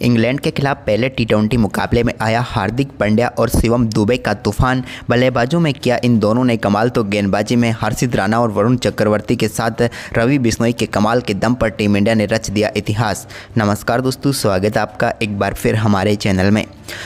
England के खिलाफ पहले टी20 मुकाबले में आया हार्दिक पांड्या और शिवम दुबे का तूफान। बल्लेबाजों में किया इन दोनों ने कमाल, तो गेंदबाजी में हर्षित राणा और वरुण चक्रवर्ती के साथ रवि बिश्नोई के कमाल के दम पर टीम इंडिया ने रच दिया इतिहास। नमस्कार दोस्तों, स्वागत है आपका एक बार फिर हमारे चैनल में।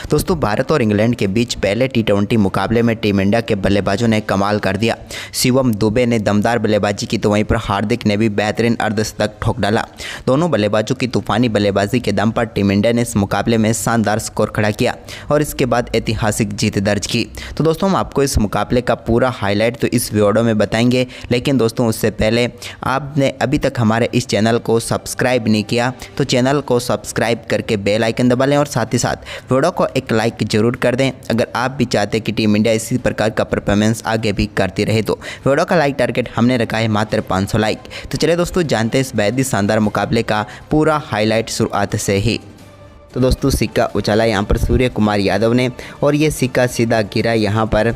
दोस्तों, भारत और इंग्लैंड के बीच पहले टी20 मुकाबले में टीम इंडिया के बल्लेबाजों ने कमाल कर दिया। शिवम दुबे ने दमदार बल्लेबाजी की, तो वहीं पर हार्दिक ने भी बेहतरीन अर्धशतक ठोक डाला। दोनों बल्लेबाजों की तूफानी बल्लेबाजी के दम पर टीम इंडिया ने इस मुकाबले में शानदार स्कोर खड़ा किया और इसके बाद ऐतिहासिक जीत दर्ज की। तो दोस्तों, हम आपको इस मुकाबले का पूरा हाईलाइट तो इस वीडियो में बताएंगे, लेकिन दोस्तों उससे पहले आपने अभी तक हमारे इस चैनल को सब्सक्राइब नहीं किया तो चैनल को सब्सक्राइब करके बेल आइकन दबा लें और साथ ही साथ वीडियो को एक लाइक जरूर कर दें। अगर आप भी चाहते हैं कि टीम इंडिया इसी प्रकार का परफॉर्मेंस आगे भी करती रहे तो वीडियो का लाइक टारगेट हमने रखा है मात्र 500 लाइक। तो चलिए दोस्तों, जानते हैं इस बेहद ही शानदार मुकाबले का पूरा हाईलाइट शुरुआत से ही। तो दोस्तों, सिक्का उछाला यहाँ पर सूर्य कुमार यादव ने और ये सिक्का सीधा गिरा यहाँ पर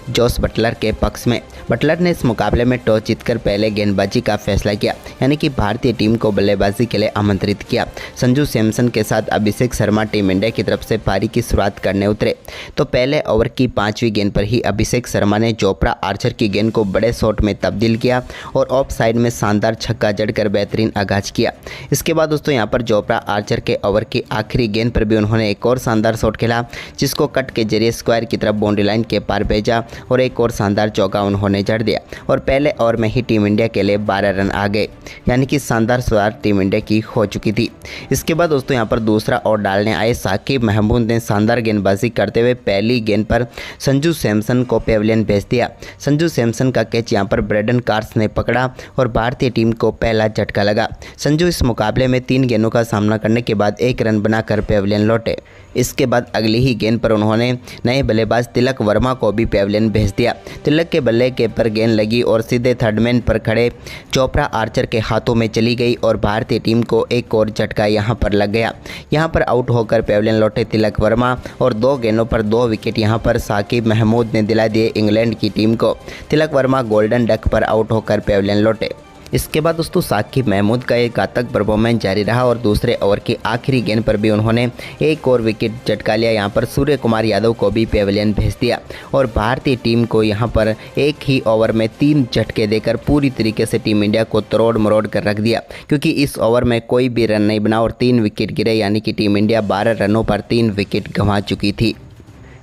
जोस बटलर के पक्ष में। बटलर ने इस मुकाबले में टॉस जीतकर पहले गेंदबाजी का फैसला किया, यानी कि भारतीय टीम को बल्लेबाजी के लिए आमंत्रित किया। संजू सैमसन के साथ अभिषेक शर्मा टीम इंडिया की तरफ से पारी की शुरुआत करने उतरे, तो पहले ओवर की 5वीं गेंद पर ही अभिषेक शर्मा ने चोपड़ा आर्चर की गेंद को बड़े शॉट में तब्दील किया और ऑफ साइड में शानदार छक्का जड़कर बेहतरीन आगाज किया। इसके बाद दोस्तों यहाँ पर चोपड़ा आर्चर के ओवर की आखिरी गेंद पर भी उन्होंने एक और शानदार शॉट खेला, जिसको कट के जरिए स्क्वायर की तरफ बाउंड्री लाइन के पार भेजा और एक और शानदार चौका उन्होंने जड़ दिया और पहले ओवर में ही टीम इंडिया के लिए 12 रन आ गए, यानी कि शानदार शुरुआत टीम इंडिया की हो चुकी थी। इसके बाद दोस्तों यहाँ पर दूसरा ओवर डालने आए साकिब महमूद ने शानदार गेंदबाजी करते हुए पहली गेंद पर संजू सैमसन को पेविलियन भेज दिया। संजू सैमसन का कैच यहाँ पर ब्रेडन कार्स ने पकड़ा और भारतीय टीम को पहला झटका लगा। संजू इस मुकाबले में 3 गेंदों का सामना करने के बाद 1 रन बनाकर पेविलियन लौटे। इसके बाद अगली ही गेंद पर उन्होंने नए बल्लेबाज तिलक वर्मा को भी पेविलियन भेज दिया। तिलक के बल्ले के पर गेंद लगी और सीधे थर्डमैन पर खड़े चोपड़ा आर्चर के हाथों में चली गई और भारतीय टीम को एक और झटका यहां पर लग गया। यहां पर आउट होकर पेविलियन लौटे तिलक वर्मा और 2 गेंदों पर 2 विकेट यहां पर साकिब महमूद ने दिला दिए इंग्लैंड की टीम को। तिलक वर्मा गोल्डन डक पर आउट होकर पेविलियन लौटे। इसके बाद दोस्तों साकिब महमूद का एक घातक परफॉर्मेंस जारी रहा और दूसरे ओवर की आखिरी गेंद पर भी उन्होंने एक और विकेट झटका लिया। यहां पर सूर्य कुमार यादव को भी पेविलियन भेज दिया और भारतीय टीम को यहां पर एक ही ओवर में 3 झटके देकर पूरी तरीके से टीम इंडिया को तोड़ मरोड़ कर रख दिया, क्योंकि इस ओवर में कोई भी रन नहीं बना और 3 विकेट गिरे, यानी कि टीम इंडिया 12 रनों पर 3 विकेट गंवा चुकी थी।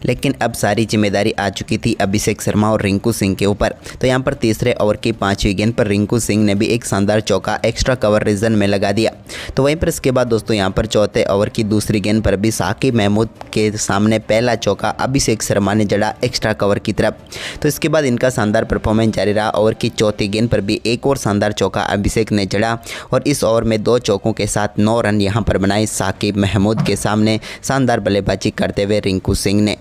लेकिन अब सारी जिम्मेदारी आ चुकी थी अभिषेक शर्मा और रिंकू सिंह के ऊपर। तो यहाँ पर तीसरे ओवर की 5वीं गेंद पर रिंकू सिंह ने भी एक शानदार चौका एक्स्ट्रा कवर रीजन में लगा दिया। तो वहीं पर इसके बाद दोस्तों यहाँ पर चौथे ओवर की दूसरी गेंद पर भी साकिब महमूद के सामने पहला चौका अभिषेक शर्मा ने जड़ा एक्स्ट्रा कवर की तरफ। तो इसके बाद इनका शानदार परफॉर्मेंस जारी रहा। ओवर की चौथी गेंद पर भी एक और शानदार चौका अभिषेक ने जड़ा और इस ओवर में 2 चौकों के साथ 9 रन यहाँ पर बनाए साकिब महमूद के सामने शानदार बल्लेबाजी करते हुए रिंकू सिंह ने।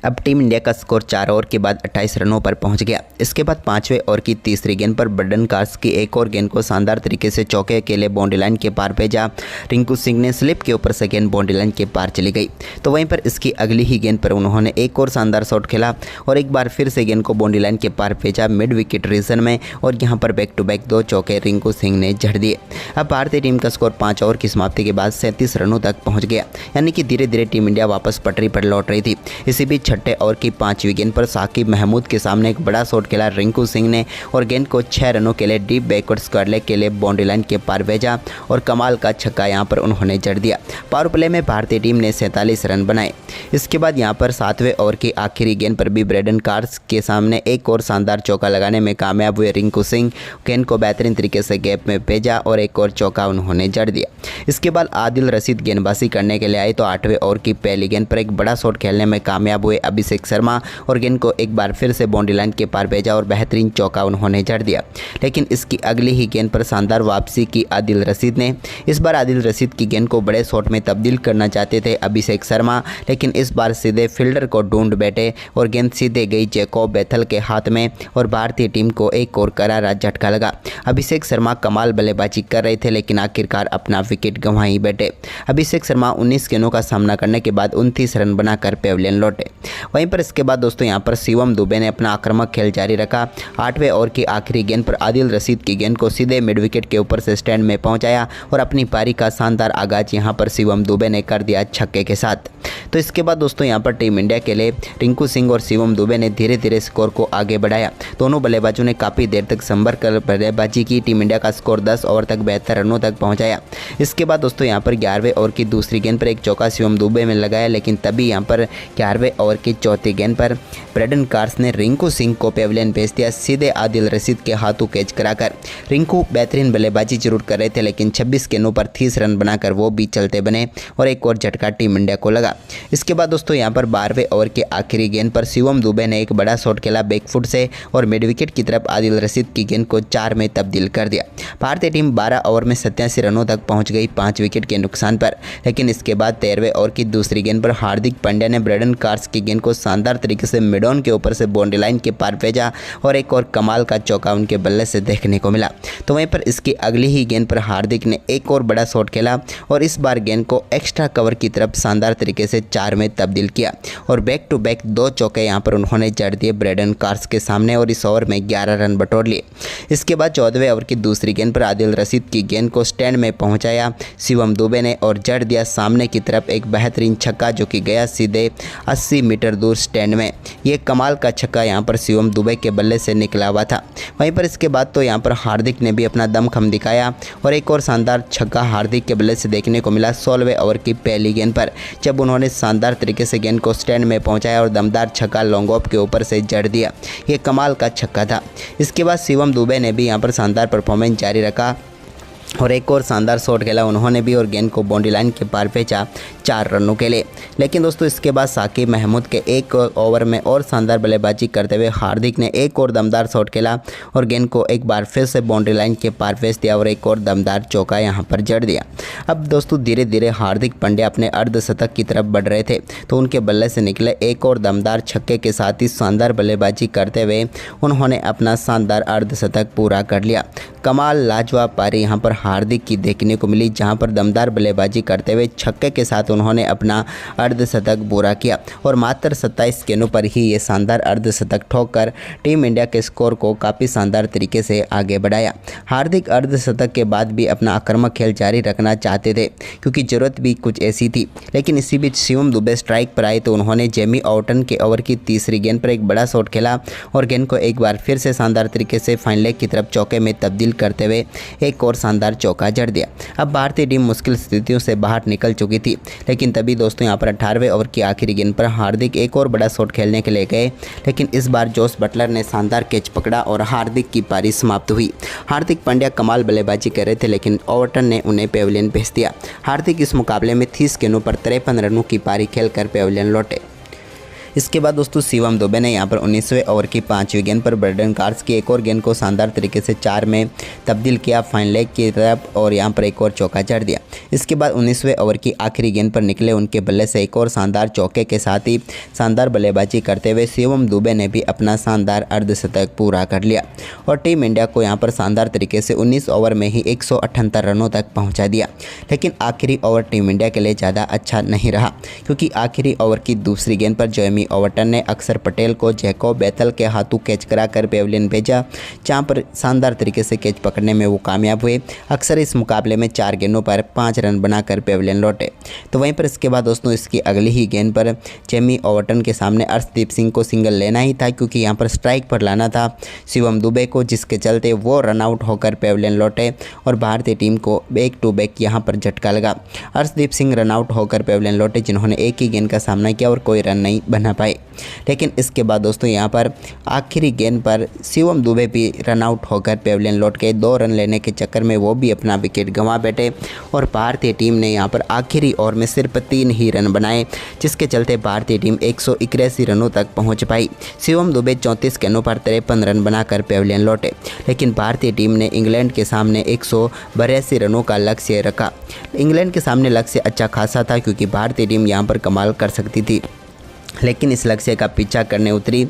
अब टीम इंडिया का स्कोर 4 ओवर के बाद 28 रनों पर पहुंच गया। इसके बाद 5वें ओवर की तीसरी गेंद पर ब्रेडन कार्स की एक और गेंद को शानदार तरीके से चौके के लिए बाउंड्री लाइन के पार भेजा। रिंकू सिंह ने स्लिप के ऊपर से गेंद बाउंड्री लाइन के पार चली गई। तो वहीं पर इसकी अगली ही गेंद पर उन्होंने एक और शानदार शॉट खेला और एक बार फिर से गेंद को बाउंड्री लाइन के पार भेजा मिड विकेट रीजन में और यहाँ पर बैक टू बैक 2 चौके रिंकू सिंह ने जड़ दिए। अब भारतीय टीम का स्कोर 5 ओवर की समाप्ति के बाद 37 रनों तक पहुँच गया, यानी कि धीरे धीरे टीम इंडिया वापस पटरी पर लौट रही थी। इसी बीच छठे ओवर की 5वीं गेंद पर साकिब महमूद के सामने एक बड़ा शॉट खेला रिंकू सिंह ने और गेंद को 6 रनों के लिए डीप बैकवर्ड स्क्वायर लेग के लिए बाउंड्री लाइन के पार भेजा और कमाल का छक्का यहां पर उन्होंने जड़ दिया। पावर प्ले में भारतीय टीम ने 47 रन बनाए। इसके बाद यहां पर 7वें ओवर की आखिरी गेंद पर भी ब्रेडन कार्स के सामने एक और शानदार चौका लगाने में कामयाब हुए रिंकू सिंह। गेंद को बेहतरीन तरीके से गैप में भेजा और एक और चौका उन्होंने जड़ दिया। इसके बाद आदिल रशीद गेंदबाजी करने के लिए आए, तो 8वें ओवर की पहली गेंद पर एक बड़ा शॉट खेलने में कामयाब हुए अभिषेक शर्मा और गेंद को एक बार फिर से बाउंड्री लाइन के पार भेजा और बेहतरीन चौका उन्होंने जड़ दिया। लेकिन इसकी अगली ही गेंद पर शानदार वापसी की आदिल रशीद ने। इस बार आदिल रशीद की गेंद को बड़े शॉट में तब्दील करना चाहते थे अभिषेक शर्मा, लेकिन इस बार सीधे फील्डर को ढूंढ बैठे और गेंद सीधे गई जैकोब बेथल के हाथ में और भारतीय टीम को एक और करारा झटका लगा। अभिषेक शर्मा कमाल बल्लेबाजी कर रहे थे, लेकिन आखिरकार अपना विकेट गंवा ही बैठे। अभिषेक शर्मा 19 गेंदों का सामना करने के बाद 29 रन बनाकर पेविलियन लौटे। वहीं पर इसके बाद दोस्तों यहाँ पर शिवम दुबे ने अपना आक्रामक खेल जारी रखा। 8वें ओवर की आखिरी गेंद पर आदिल रशीद की गेंद को सीधे मिड विकेट के ऊपर से स्टैंड में पहुंचाया और अपनी पारी का शानदार आगाज यहां पर शिवम दुबे ने कर दिया छक्के के साथ। तो इसके बाद दोस्तों यहां पर टीम इंडिया के लिए रिंकू सिंह और शिवम दुबे ने धीरे धीरे स्कोर को आगे बढ़ाया। दोनों बल्लेबाजों ने काफ़ी देर तक संभल कर बल्लेबाजी की। टीम इंडिया का स्कोर 10 ओवर तक 72 रनों तक पहुंचाया। इसके बाद दोस्तों यहां पर 11वें ओवर की दूसरी गेंद पर एक चौका शिवम दुबे में लगाया, लेकिन तभी यहां पर 11वें ओवर की चौथी गेंद पर ब्रेडन कार्स ने रिंकू सिंह को पेविलियन भेज दिया, सीधे आदिल रशीद के हाथों कैच कराकर। रिंकू बेहतरीन बल्लेबाजी जरूर कर रहे थे, लेकिन 26 गेंदों पर 30 रन बनाकर वो भी चलते बने और एक और झटका टीम इंडिया को लगा। इसके बाद दोस्तों यहां पर 12वें ओवर के आखिरी गेंद पर शिवम दुबे ने एक बड़ा शॉट खेला बैकफुट से और मिड विकेट की तरफ आदिल रशीद की गेंद को 4 में तब्दील कर दिया। भारतीय टीम 12 ओवर में 87 रनों तक पहुंच गई 5 विकेट के नुकसान पर। लेकिन इसके बाद 13वें ओवर की दूसरी गेंद पर हार्दिक पांड्या ने ब्रेडन कार्स की गेंद को शानदार तरीके से मिड ऑन के ऊपर से बाउंड्री लाइन के पार भेजा और एक और कमाल का चौका उनके बल्ले से देखने को मिला। तो वहीं पर इसकी अगली ही गेंद पर हार्दिक ने एक और बड़ा शॉट खेला और इस बार गेंद को एक्स्ट्रा कवर की तरफ शानदार तरीके से 4 में तब्दील किया और बैक टू बैक 2 चौके यहां पर उन्होंने जड़ दिए ब्रेडन कार्स के सामने और इस ओवर में 11 रन बटोर लिए। इसके बाद 14वें ओवर की दूसरी गेंद पर आदिल रशीद की गेंद को स्टैंड में पहुंचाया शिवम दुबे ने और जड़ दिया सामने की तरफ एक बेहतरीन छक्का, जो कि गया सीधे 80 मीटर दूर स्टैंड में। ये कमाल का छक्का यहां पर शिवम दुबे के बल्ले से निकला हुआ था। वहीं पर इसके बाद तो यहां पर हार्दिक ने भी अपना दमखम दिखाया और एक और शानदार छक्का हार्दिक के बल्ले से देखने को मिला 16वें ओवर की पहली गेंद पर, जब उन्होंने शानदार तरीके से गेंद को स्टैंड में पहुंचाया और दमदार छक्का लॉन्ग ऑफ के ऊपर से जड़ दिया। ये कमाल का छक्का था। इसके बाद शिवम दुबे ने भी यहां पर शानदार परफॉर्मेंस जारी रखा और एक और शानदार शॉट खेला उन्होंने भी और गेंद को बाउंड्री लाइन के पार भेजा 4 रनों के लिए। लेकिन दोस्तों इसके बाद साकिब महमूद के एक ओवर में और शानदार बल्लेबाजी करते हुए हार्दिक ने एक और दमदार शॉट खेला और गेंद को एक बार फिर से बाउंड्री लाइन के पार भेज दिया और एक और दमदार चौका यहां पर जड़ दिया। अब दोस्तों धीरे धीरे हार्दिक पांड्या अपने अर्धशतक की तरफ बढ़ रहे थे, तो उनके बल्ले से निकले एक और दमदार छक्के के साथ ही शानदार बल्लेबाजी करते हुए उन्होंने अपना शानदार अर्धशतक पूरा कर लिया। कमाल लाजवाब पारी यहां पर हार्दिक की देखने को मिली, जहां पर दमदार बल्लेबाजी करते हुए छक्के के साथ उन्होंने अपना अर्धशतक पूरा किया और मात्र 27 गेंदों पर ही ये शानदार अर्धशतक ठोककर टीम इंडिया के स्कोर को काफ़ी शानदार तरीके से आगे बढ़ाया। हार्दिक अर्धशतक के बाद भी अपना आक्रामक खेल जारी रखना चाहते थे, क्योंकि ज़रूरत भी कुछ ऐसी थी। लेकिन इसी बीच शिवम दुबे स्ट्राइक पर आए तो उन्होंने जेमी ऑटन के ओवर की तीसरी गेंद पर एक बड़ा शॉट खेला और गेंद को एक बार फिर से शानदार तरीके से फाइन लेग की तरफ चौके में तब्दील करते हुए एक और शानदार चौका जड़ दिया। अब भारतीय टीम मुश्किल स्थितियों से बाहर निकल चुकी थी, लेकिन तभी दोस्तों यहां पर 18वें ओवर की आखिरी गेंद पर हार्दिक एक और बड़ा शॉट खेलने के लिए गए, लेकिन इस बार जोस बटलर ने शानदार कैच पकड़ा और हार्दिक की पारी समाप्त हुई। हार्दिक पांड्या कमाल बल्लेबाजी कर रहे थे, लेकिन ओवरटन ने उन्हें पेविलियन भेज दिया। हार्दिक इस मुकाबले में 30 गेंदों पर 53 रनों की पारी खेलकर पेविलियन लौटे। इसके बाद दोस्तों शिवम दुबे ने यहां पर 19वें ओवर की 5वीं गेंद पर ब्रेडन कार्स की एक और गेंद को शानदार तरीके से 4 में तब्दील किया फाइन लेग की तरफ और यहां पर एक और चौका जड़ दिया। इसके बाद 19वें ओवर की आखिरी गेंद पर निकले उनके बल्ले से एक और शानदार चौके के साथ ही शानदार बल्लेबाजी करते हुए शिवम दुबे ने भी अपना शानदार अर्धशतक पूरा कर लिया और टीम इंडिया को यहाँ पर शानदार तरीके से 19 ओवर में ही 178 रनों तक पहुँचा दिया। लेकिन आखिरी ओवर टीम इंडिया के लिए ज़्यादा अच्छा नहीं रहा, क्योंकि आखिरी ओवर की दूसरी गेंद पर जेमी ओवरटन ने अक्षर पटेल को जैकोब बेथल के हाथों कैच कराकर पेविलियन भेजा, जहां पर शानदार तरीके से कैच पकड़ने में वो कामयाब हुए। अक्सर इस मुकाबले में 4 गेंदों पर 5 रन बनाकर पेविलियन लौटे। तो वहीं पर इसके बाद दोस्तों इसकी अगली ही गेंद पर जेमी ओवरटन के सामने अर्शदीप सिंह को सिंगल लेना ही था, क्योंकि यहाँ पर स्ट्राइक पर लाना था शिवम दुबे को, जिसके चलते वो रन आउट होकर पेविलियन लौटे और भारतीय टीम को बैक टू बैक यहाँ पर झटका लगा। अर्शदीप सिंह रन आउट होकर पेविलियन लौटे, जिन्होंने एक ही गेंद का सामना किया और कोई रन नहीं बना पाए। लेकिन इसके बाद दोस्तों यहाँ पर आखिरी गेंद पर शिवम दुबे भी रन आउट होकर पेविलियन लौट गए। 2 रन लेने के चक्कर में वो भी अपना विकेट गंवा बैठे और भारतीय टीम ने यहाँ पर आखिरी ओवर में सिर्फ 3 ही रन बनाए, जिसके चलते भारतीय टीम 181 रनों तक पहुँच पाई। शिवम दुबे 34 गेंदों पर 53 रन बनाकर पेविलियन लौटे, लेकिन भारतीय टीम ने इंग्लैंड के सामने 182 रनों का लक्ष्य रखा। इंग्लैंड के सामने लक्ष्य अच्छा खासा था, क्योंकि भारतीय टीम यहाँ पर कमाल कर सकती थी। लेकिन इस लक्ष्य का पीछा करने उतरी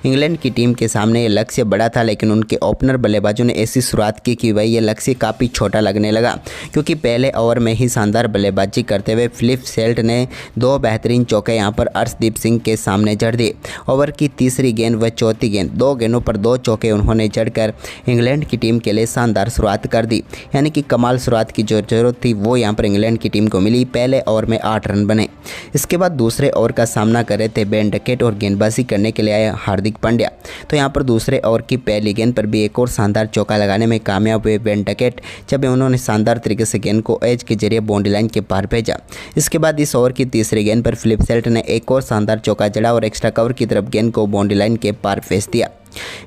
इंग्लैंड की टीम के सामने ये लक्ष्य बड़ा था, लेकिन उनके ओपनर बल्लेबाजों ने ऐसी शुरुआत की कि भाई ये लक्ष्य काफ़ी छोटा लगने लगा, क्योंकि पहले ओवर में ही शानदार बल्लेबाजी करते हुए फिलिप सेल्ट ने 2 बेहतरीन चौके यहां पर अर्शदीप सिंह के सामने जड़ दिए। ओवर की तीसरी गेंद व चौथी गेंद 2 गेंदों पर 2 चौके उन्होंने जड़कर इंग्लैंड की टीम के लिए शानदार शुरुआत कर दी। यानी कि कमाल शुरुआत की जो जरूरत थी वो यहाँ पर इंग्लैंड की टीम को मिली। पहले ओवर में 8 रन बने। इसके बाद दूसरे ओवर का सामना कर रहे थे बेन डकेट और गेंदबाजी करने के लिए आए हार्दिक पांड्या। तो यहाँ पर दूसरे ओवर की पहली गेंद पर भी एक और शानदार चौका लगाने में कामयाब हुए बेन डकेट, जब उन्होंने शानदार तरीके से गेंद को एज के जरिए बाउंड्री लाइन के पार भेजा। इसके बाद इस ओवर की तीसरी गेंद पर फिलिप सेल्ट ने एक और शानदार चौका जड़ा और एक्स्ट्रा कवर की तरफ गेंद को बाउंड्री लाइन के पार भेज दिया।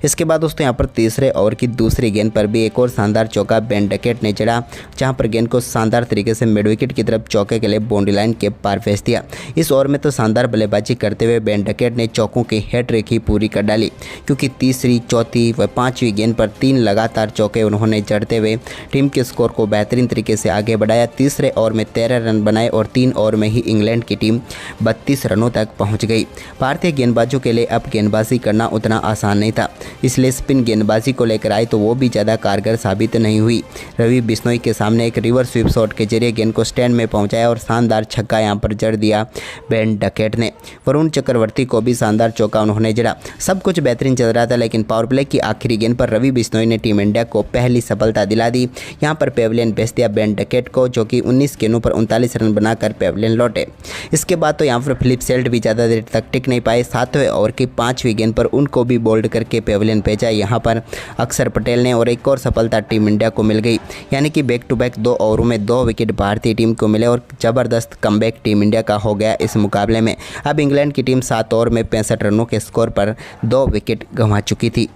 इसके बाद दोस्तों यहाँ पर तीसरे ओवर की दूसरी गेंद पर भी एक और शानदार चौका बेन डकेट ने जड़ा, जहाँ पर गेंद को शानदार तरीके से मिड विकेट की तरफ चौके के लिए बाउंड्री लाइन के पार भेज दिया। इस ओवर में तो शानदार बल्लेबाजी करते हुए बेन डकेट ने चौकों की हैट्रिक ही पूरी कर डाली, क्योंकि तीसरी, चौथी व पाँचवीं गेंद पर 3 लगातार चौके उन्होंने जड़ते हुए टीम के स्कोर को बेहतरीन तरीके से आगे बढ़ाया। तीसरे ओवर में 13 रन बनाए और 3 ओवर में ही इंग्लैंड की टीम 32 रनों तक पहुँच गई। भारतीय गेंदबाजों के लिए अब गेंदबाजी करना उतना आसान नहीं था, इसलिए स्पिन गेंदबाजी को लेकर आए तो वो भी ज़्यादा कारगर साबित नहीं हुई। रवि बिश्नोई के सामने एक रिवर्स स्वीप शॉट के जरिए गेंद को स्टैंड में पहुंचाया और शानदार छक्का यहां पर जड़ दिया बेन डकेट ने। वरुण चक्रवर्ती को भी शानदार चौका उन्होंने जड़ा। सब कुछ बेहतरीन चल रहा था, लेकिन पावर प्ले की आखिरी गेंद पर रवि बिश्नोई ने टीम इंडिया को पहली सफलता दिला दी। यहाँ पर पेविलियन भेज दिया बेन डकेट को, जो कि 19 गेंदों पर 39 रन बनाकर पेविलियन लौटे। इसके बाद तो यहाँ पर फिलिप सेल्ट भी ज़्यादा देर तक टिक नहीं पाए। 7वें ओवर की 5वीं गेंद पर उनको भी बोल्ड करके पेविलियन भेजा यहाँ पर अक्षर पटेल ने, और एक और सफलता टीम इंडिया को मिल गई। यानी कि बैक टू बैक 2 ओवरों में 2 विकेट भारतीय टीम को मिले और ज़बरदस्त कमबैक टीम इंडिया का हो गया इस मुकाबले में। अब इंग्लैंड की टीम 7 ओवर में 65 रनों के स्कोर पर 2 विकेट गंवा चुकी थी।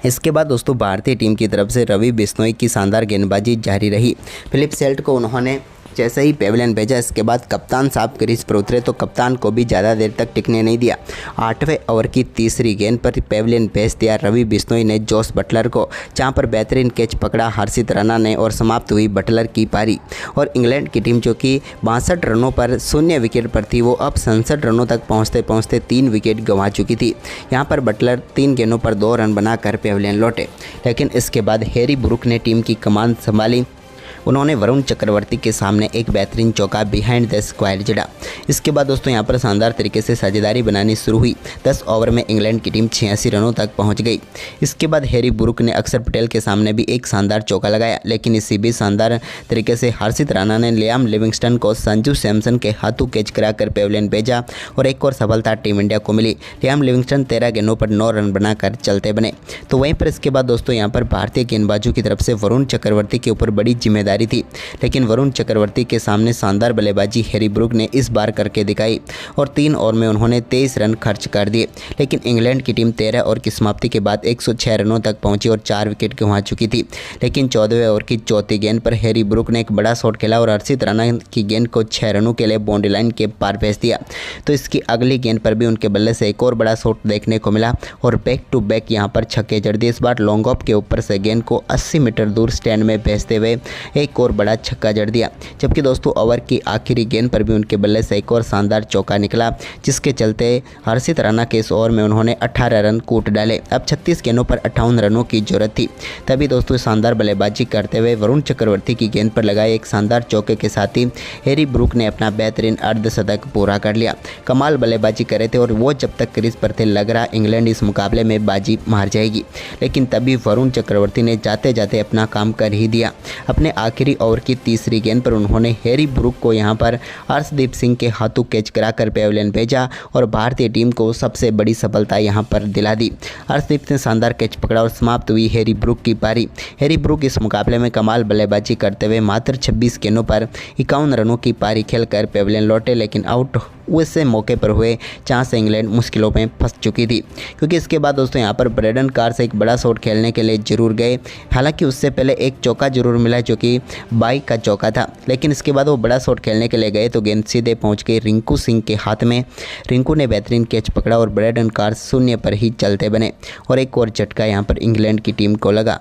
इसके बाद दोस्तों भारतीय टीम की तरफ से रवि बिश्नोई की शानदार गेंदबाजी जारी रही। फिलिप सेल्ट को उन्होंने जैसे ही पेविलियन भेजा, इसके बाद कप्तान साहब क्रीज पर उतरे तो कप्तान को भी ज़्यादा देर तक टिकने नहीं दिया। 8वें ओवर की तीसरी गेंद पर पेविलियन भेज दिया रवि बिश्नोई ने जोस बटलर को, जहां पर बेहतरीन कैच पकड़ा हर्षित राणा ने और समाप्त हुई बटलर की पारी। और इंग्लैंड की टीम जो कि 62 रनों पर 0 विकेट पर थी, वो अब 67 रनों तक पहुँचते पहुँचते 3 विकेट गंवा चुकी थी। यहाँ पर बटलर 3 गेंदों पर 2 रन बनाकर पेविलियन लौटे, लेकिन इसके बाद हैरी ब्रूक ने टीम की कमान संभाली। उन्होंने वरुण चक्रवर्ती के सामने एक बेहतरीन चौका बिहाइंड द स्क्वायर जड़ा। इसके बाद दोस्तों यहाँ पर शानदार तरीके से साझेदारी बनानी शुरू हुई। 10 ओवर में इंग्लैंड की टीम 86 रनों तक पहुँच गई। इसके बाद हैरी ब्रूक ने अक्षर पटेल के सामने भी एक शानदार चौका लगाया, लेकिन इसी भी शानदार तरीके से हर्षित राणा ने लियाम लिविंगस्टन को संजू सैमसन के हाथों कैच कराकर पेविलियन भेजा और एक और सफलता टीम इंडिया को मिली। लियाम लिविंगस्टन 13 गेंदों पर 9 रन बनाकर चलते बने। तो वहीं पर इसके बाद दोस्तों यहाँ पर भारतीय गेंदबाजों की तरफ से वरुण चक्रवर्ती के ऊपर बड़ी जिम्मेदारी थी, लेकिन वरुण चक्रवर्ती के सामने शानदार बल्लेबाजी हैरी ब्रूक ने इस बार करके दिखाई और 3 ओवर में उन्होंने 23 रन खर्च कर दिए। लेकिन इंग्लैंड की टीम 13 ओवर की समाप्ति के बाद 106 रनों तक पहुंची और 4 विकेट गंवा चुकी थी। लेकिन 14वें ओवर की चौथी गेंद पर हैरी ब्रूक ने एक बड़ा शॉट खेला और हर्षित राणा की गेंद को 6 रनों के लिए बाउंड्री लाइन के पार भेज दिया। तो इसकी अगली गेंद पर भी उनके बल्ले से एक और बड़ा शॉट देखने को मिला और बैक टू बैक यहाँ पर छक्के जड़ दिए। इस बार लॉन्ग ऑफ के ऊपर से गेंद को 80 मीटर दूर स्टैंड में भेजते हुए एक और बड़ा छक्का जड़ दिया। जबकि दोस्तों ओवर की आखिरी गेंद पर भी उनके बल्ले से एक और शानदार चौका निकला, जिसके चलते हर्षित राणा के इस ओवर में उन्होंने 18 रन कूट डाले। अब 36 गेंदों पर 58 रनों की जरूरत थी। तभी दोस्तों शानदार बल्लेबाजी करते हुए वरुण चक्रवर्ती की गेंद पर लगाए एक शानदार चौके के साथ ही हैरी ब्रूक ने अपना बेहतरीन अर्धशतक पूरा कर लिया। कमाल बल्लेबाजी करे थे और वो जब तक क्रीज पर थे लग रहा इंग्लैंड इस मुकाबले में बाजी मार जाएगी, लेकिन तभी वरुण चक्रवर्ती ने जाते जाते अपना काम कर ही दिया। अपने आखिरी ओवर की तीसरी गेंद पर उन्होंने हैरी ब्रूक को यहां पर अर्शदीप सिंह के हाथों कैच कराकर पेविलियन भेजा और भारतीय टीम को सबसे बड़ी सफलता यहां पर दिला दी। अर्शदीप ने शानदार कैच पकड़ा और समाप्त हुई हैरी ब्रूक की पारी। हैरी ब्रूक इस मुकाबले में कमाल बल्लेबाजी करते हुए मात्र 26 गेंदों पर 51 रनों की पारी खेलकर पेविलियन लौटे, लेकिन आउट उस मौके पर हुए जहाँ से इंग्लैंड मुश्किलों में फंस चुकी थी, क्योंकि इसके बाद दोस्तों यहाँ पर ब्रेडन कार्स एक बड़ा शॉट खेलने के लिए जरूर गए। हालांकि उससे पहले एक चौका जरूर मिला जो कि बाइक का चौका था, लेकिन इसके बाद वो बड़ा शॉट खेलने के लिए गए तो गेंद सीधे पहुँच गई रिंकू सिंह के हाथ में। रिंकू ने बेहतरीन कैच पकड़ा और ब्रेडन कार्स 0 पर ही चलते बने और एक और झटका यहाँ पर इंग्लैंड की टीम को लगा।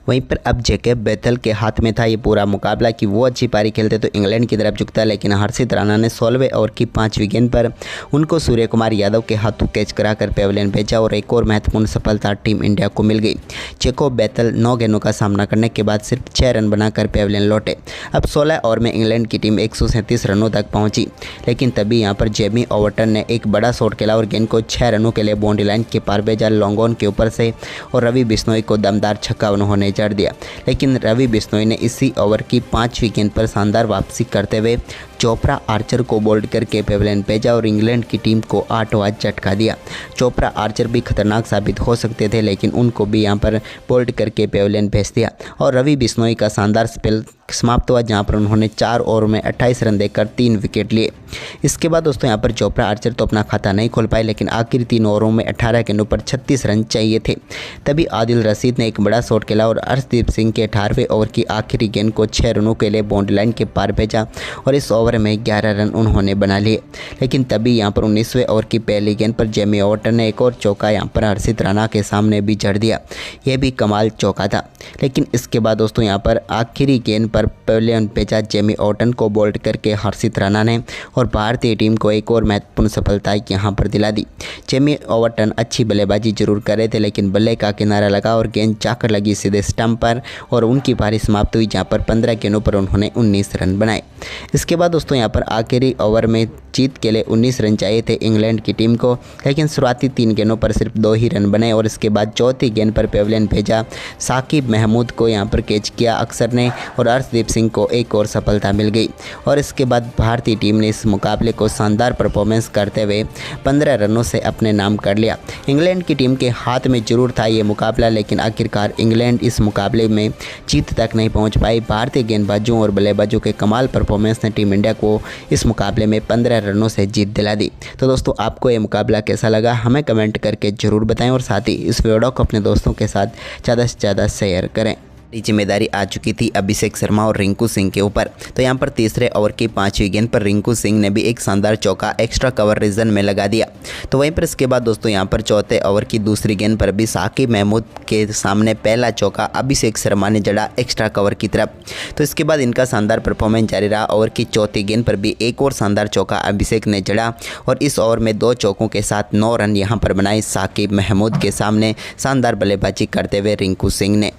वहीं पर अब जेके बेथल के हाथ में था ये पूरा मुकाबला कि वो अच्छी पारी खेलते तो इंग्लैंड की तरफ झुकता, लेकिन हर्षित राणा ने 16वें ओवर की 5वीं गेंद पर उनको सूर्य कुमार यादव के हाथों कैच कराकर पेविलियन भेजा और एक और महत्वपूर्ण सफलता टीम इंडिया को मिल गई। जेको बेथल 9 गेंदों का सामना करने के बाद सिर्फ 6 रन बनाकर पेविलियन लौटे। अब 16 ओवर में इंग्लैंड की टीम 137 रनों तक पहुंची, लेकिन तभी यहां पर जेमी ओवरटन ने एक बड़ा शॉट खेला और गेंद को 6 रनों के लिए बाउंड्री लाइन के पार भेजा लॉन्ग ऑन के ऊपर से, और रवि बिश्नोई को दमदार छक्का उन्होंने जड़ दिया। लेकिन रवि बिश्नोई ने इसी ओवर की 5वीं गेंद पर शानदार वापसी करते हुए चोपड़ा आर्चर को बोल्ड करके पेविलियन भेजा और इंग्लैंड की टीम को 8वां झटका दिया। चोपड़ा आर्चर भी खतरनाक साबित हो सकते थे, लेकिन उनको भी यहां पर बोल्ड करके पेविलियन भेज दिया और रवि बिश्नोई का शानदार स्पेल समाप्त हुआ, जहां पर उन्होंने 4 ओवर में 28 रन देकर 3 विकेट लिए। इसके बाद दोस्तों यहां पर चोपड़ा आर्चर तो अपना खाता नहीं खोल पाए, लेकिन आखिरी 3 ओवरों में 18 गेंदों पर 36 रन चाहिए थे। तभी आदिल रशीद ने एक बड़ा शॉट खेला और अर्शदीप सिंह के 18वें ओवर की आखिरी गेंद को 6 रनों के लिए बाउंड्री लाइन के पार भेजा और इस ओवर में 11 रन उन्होंने बना लिए। लेकिन तभी यहां पर 19वें ओवर की पहली गेंद पर जेमी ओवरटन ने एक और चौका यहां पर हर्षित राणा के सामने भी जड़ दिया। यह भी कमाल चौका था। लेकिन इसके बाद दोस्तों यहां पर आखिरी गेंद पर पेविलियन भेजा जेमी ओवरटन को बोल्ड करके हर्षित राणा ने और भारतीय टीम को एक और महत्वपूर्ण सफलता यहां पर दिला दी। जेमी ओवरटन अच्छी बल्लेबाजी जरूर कर रहे थे, लेकिन बल्ले का किनारा लगा और गेंद जाकर लगी सीधे स्टंप पर और उनकी पारी समाप्त हुई, जहां पर 15 गेंदों पर उन्होंने 19 रन बनाए। इसके बाद दोस्तों यहां पर आखिरी ओवर में जीत के लिए 19 रन चाहिए थे इंग्लैंड की टीम को, लेकिन शुरुआती 3 गेंदों पर सिर्फ 2 ही रन बने और इसके बाद चौथी गेंद पर पेविलियन भेजा साकिब महमूद को यहां पर कैच किया अक्सर ने और अर्शदीप सिंह को एक और सफलता मिल गई। और इसके बाद भारतीय टीम ने इस मुकाबले को शानदार परफॉर्मेंस करते हुए 15 रनों से अपने नाम कर लिया। इंग्लैंड की टीम के हाथ में जरूर था ये मुकाबला, लेकिन आखिरकार इंग्लैंड इस मुकाबले में जीत तक नहीं पहुंच पाई। भारतीय गेंदबाजों और बल्लेबाजों के कमाल परफॉर्मेंस ने टीम इंडिया को इस मुकाबले में 15 रनों से जीत दिला दी। तो दोस्तों आपको ये मुकाबला कैसा लगा हमें कमेंट करके ज़रूर बताएं और साथ ही इस वीडियो को अपने दोस्तों के साथ ज़्यादा से ज़्यादा शेयर करें। जिम्मेदारी आ चुकी थी अभिषेक शर्मा और रिंकू सिंह के ऊपर। तो यहाँ पर तीसरे ओवर की 5वीं गेंद पर रिंकू सिंह ने भी एक शानदार चौका एक्स्ट्रा कवर रीजन में लगा दिया। तो वहीं पर इसके बाद दोस्तों यहाँ पर चौथे ओवर की दूसरी गेंद पर भी साकिब महमूद के सामने पहला चौका अभिषेक शर्मा ने जड़ा एक्स्ट्रा कवर की तरफ। तो इसके बाद इनका शानदार परफॉर्मेंस जारी रहा। ओवर की चौथी गेंद पर भी एक और शानदार चौका अभिषेक ने जड़ा और इस ओवर में 2 चौकों के साथ 9 रन यहाँ पर बनाए साकिब महमूद के सामने शानदार बल्लेबाजी करते हुए रिंकू सिंह ने।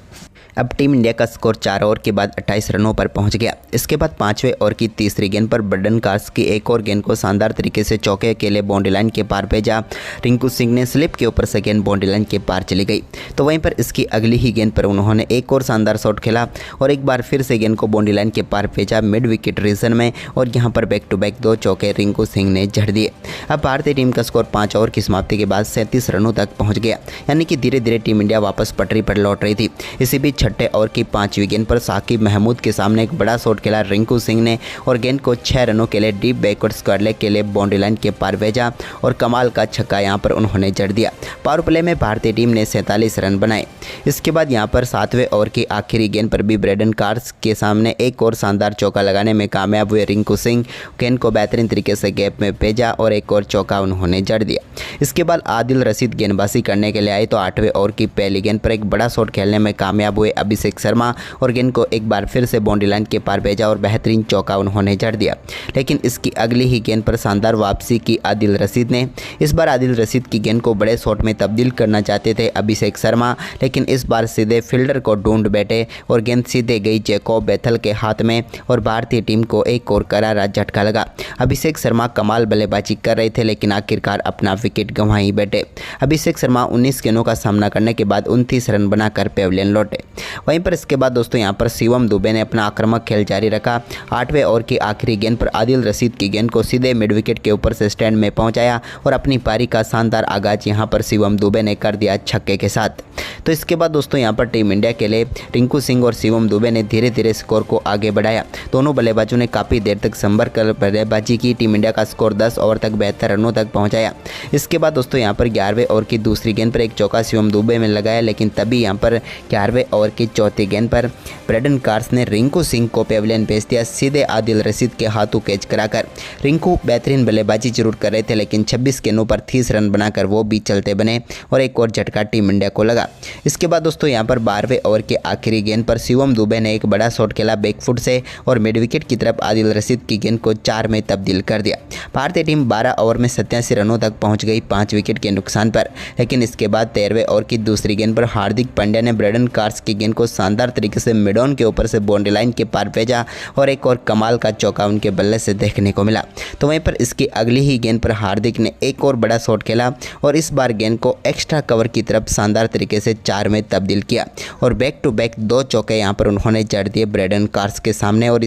अब टीम इंडिया का स्कोर 4 ओवर के बाद 28 रनों पर पहुंच गया। इसके बाद 5वें ओवर की तीसरी गेंद पर बर्डन कार्स की एक और गेंद को शानदार तरीके से चौके के लिए बाउंड्री लाइन के पार भेजा। रिंकू सिंह ने स्लिप के ऊपर से गेंद बाउंड्री लाइन के पार चली गई। तो वहीं पर इसकी अगली ही गेंद पर उन्होंने एक और शानदार शॉट खेला और एक बार फिर से गेंद को बाउंड्री लाइन के पार भेजा मिड विकेट रीजन में और यहाँ पर बैक टू बैक 2 चौके रिंकू सिंह ने जड़ दिए। अब भारतीय टीम का स्कोर 5 ओवर की समाप्ति के बाद 37 रनों तक पहुँच गया, यानी कि धीरे धीरे टीम इंडिया वापस पटरी पर लौट रही थी। इसी बीच छठे ओवर की 5वीं गेंद पर साकिब महमूद के सामने एक बड़ा शॉट खेला रिंकू सिंह ने और गेंद को 6 रनों के लिए डीप बैकवर्ड स्क्वायर लेग के लिए बाउंड्री लाइन के पार भेजा और कमाल का छक्का यहां पर उन्होंने जड़ दिया। पावर प्ले में भारतीय टीम ने 47 रन बनाए। इसके बाद यहां पर 7वें ओवर की आखिरी गेंद पर भी ब्रेडन कार्स के सामने एक और शानदार चौका लगाने में कामयाब हुए रिंकू सिंह। गेंद को बेहतरीन तरीके से गैप में भेजा और एक और चौका उन्होंने जड़ दिया। इसके बाद आदिल रशीद गेंदबाजी करने के लिए आए तो 8वें ओवर की पहली गेंद पर एक बड़ा शॉट खेलने में कामयाब हुए अभिषेक शर्मा और गेंद को एक बार फिर से बाउंड्री लाइन के पार भेजा और बेहतरीन चौका उन्होंने जड़ दिया। लेकिन इसकी अगली ही गेंद पर शानदार वापसी की आदिल रशीद ने। इस बार आदिल रशीद की गेंद को बड़े शॉट में तब्दील करना चाहते थे अभिषेक शर्मा, लेकिन इस बार सीधे फील्डर को ढूंढ बैठे और गेंद सीधे गई जेको बेथल के हाथ में और भारतीय टीम को एक और करारा झटका लगा। अभिषेक शर्मा कमाल बल्लेबाजी कर रहे थे, लेकिन आखिरकार अपना विकेट गंवा ही बैठे। अभिषेक शर्मा 19 गेंदों का सामना करने के बाद 29 रन बनाकर पेविलियन लौटे। वहीं पर इसके बाद दोस्तों यहां पर शिवम दुबे ने अपना आक्रामक खेल जारी रखा। 8वें ओवर की आखिरी गेंद पर आदिल रशीद की गेंद को सीधे मिड विकेट के ऊपर से स्टैंड में पहुंचाया और अपनी पारी का शानदार आगाज यहां पर शिवम दुबे ने कर दिया छक्के के साथ। तो इसके बाद दोस्तों यहां पर टीम इंडिया के लिए रिंकू सिंह और शिवम दुबे ने धीरे धीरे स्कोर को आगे बढ़ाया। दोनों बल्लेबाजों ने काफ़ी देर तक संभर कर बल्लेबाजी की। टीम इंडिया का स्कोर 10 ओवर तक 72 रनों तक पहुंचाया। इसके बाद दोस्तों यहां पर 11वें ओवर की दूसरी गेंद पर एक चौका शिवम दुबे में लगाया, लेकिन तभी यहां पर 11वें ओवर की चौथी गेंद पर ब्रेडन कार्स ने रिंकू सिंह को पेविलियन भेज दिया सीधे आदिल रशीद के हाथों कैच कराकर। रिंकू बेहतरीन बल्लेबाजी जरूर कर रहे थे, लेकिन 26 गेंदों पर 30 रन बनाकर वो भी चलते बने और एक और झटका टीम इंडिया को लगा। इसके बाद दोस्तों यहाँ पर 12वें ओवर के आखिरी गेंद पर शिवम दुबे ने एक बड़ा शॉट खेला बैकफुट से और मिड विकेट की तरफ आदिल रशीद की गेंद को 4 में तब्दील कर दिया। भारतीय टीम 12 ओवर में 87 रनों तक पहुंच गई 5 विकेट के नुकसान पर, लेकिन इसके बाद 13वें ओवर की दूसरी गेंद पर हार्दिक पांड्या ने ब्रेडन कार्स की गेंद को शानदार तरीके से मिड ऑन के ऊपर से बाउंड्री लाइन के पार भेजा और एक और कमाल का चौका उनके बल्ले से देखने को मिला। तो वहीं पर इसकी अगली ही गेंद पर हार्दिक ने एक और बड़ा शॉट खेला और इस बार गेंद को एक्स्ट्रा कवर की तरफ शानदार तरीके से 4 में तब्दील किया और बैक टू बैक 2 चौके यहां पर उन्होंने जड़ दिए ब्रेडन कार्स के सामने। और